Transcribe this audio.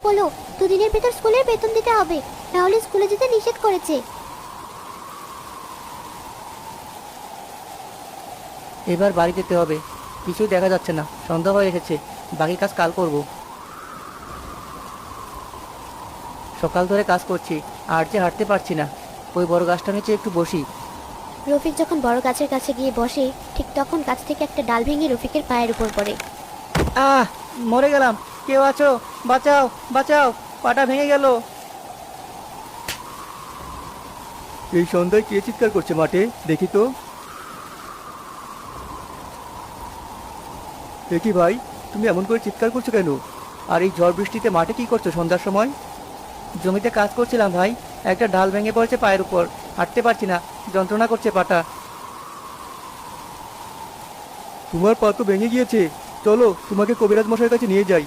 বলো, দুদিনের ভেতর স্কুলের বেতন দিতে হবে, নাহলে স্কুলে যেতে নিষেধ করেছে। এবার বাড়ি যেতে হবে, কিছুই দেখা যাচ্ছে না, সন্ধ্যা হয়ে এসেছে। বাকি কাজ কাল করব। সকাল ধরে কাজ করছি, আর যে হাঁটতে পারছি না। ওই বড় গাছটা নিচে একটু বসি। রফিক যখন বড় গাছের কাছে গিয়ে বসে, ঠিক তখন গাছ থেকে একটা ডাল ভেঙে রফিকের পায়ের উপর পড়ে। আহ, মরে গেলাম। কেউ আছো? বাঁচাও, বাঁচাও, পাটা ভেঙে গেল। এই সন্ধ্যায় কে চিৎকার করছে মাঠে, দেখি তো। দেখি ভাই, তুমি এমন করে চিৎকার করছো কেন? আর এই ঝড় বৃষ্টিতে মাঠে কি করছো সন্ধ্যার সময়? জমিতে কাজ করছিলাম ভাই, একটা ডাল ভেঙে পড়েছে পায়ের উপর। হাঁটতে পারছি না, যন্ত্রণা করছে পাটা। তোমার পা তো ভেঙে গিয়েছে, চলো তোমাকে কবিরাজ মশাইয়ের কাছে নিয়ে যাই।